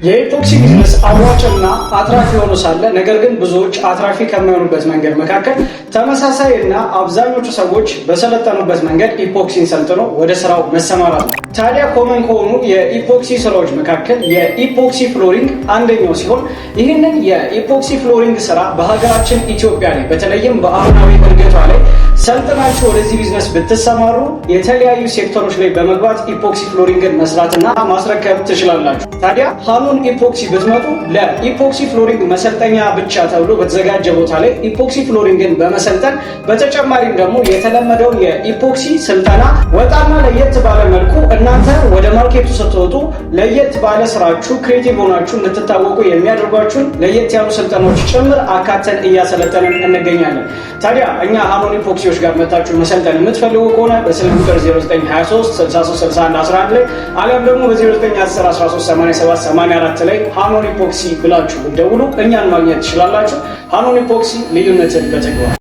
የኢፖክሲ ቢዝነስ አዋጭና አትራፊ ሆኖ ሳለ ነገር ግን ብዙዎች አትራፊ ከማይሆኑበት መንገድ መካከል ተመሳሳይ እና አብዛኞቹ ሰዎች በሰለጠኑበት መንገድ ኢፖክሲን ሰልጥኖ ወደ ስራው መሰማራት ነው። ታዲያ ኮመን ከሆኑ የኢፖክሲ ስራዎች መካከል የኢፖክሲ ፍሎሪንግ አንደኛው ሲሆን ይህንን የኢፖክሲ ፍሎሪንግ ስራ በሀገራችን ኢትዮጵያ ላይ በተለይም በአሁናዊ እድገቷ ላይ ሰልጥናችሁ ወደዚህ ቢዝነስ ብትሰማሩ የተለያዩ ሴክተሮች ላይ በመግባት ኢፖክሲ ፍሎሪንግን መስራትና ማስረከብ ትችላላችሁ። ታዲያ ሃኖን ኢፖክሲ ብትመጡ ለኢፖክሲ ፍሎሪንግ መሰልጠኛ ብቻ ተብሎ በተዘጋጀ ቦታ ላይ ኢፖክሲ ፍሎሪንግን በመሰልጠን በተጨማሪም ደግሞ የተለመደውን የኢፖክሲ ስልጠና ወጣና ለየት ባለ መልኩ እናንተ ወደ ማርኬቱ ስትወጡ ለየት ባለ ስራችሁ ክሬቲቭ ሆናችሁ እንድትታወቁ የሚያደርጓችሁን ለየት ያሉ ስልጠናዎች ጭምር አካተን እያሰለጠንን እንገኛለን። ታዲያ እኛ ሃኖን ኢፖክሲዎች ጋር መታችሁ መሰልጠን የምትፈልጉ ከሆነ በስልክ ቁጥር 0923 6361 11 ላይ አሊያም ደግሞ በ0910 1387 84 ላይ ሃኖን ኢፖክሲ ብላችሁ ብትደውሉ እኛን ማግኘት ትችላላችሁ። ሃኖን ኢፖክሲ ልዩነትን በተግባር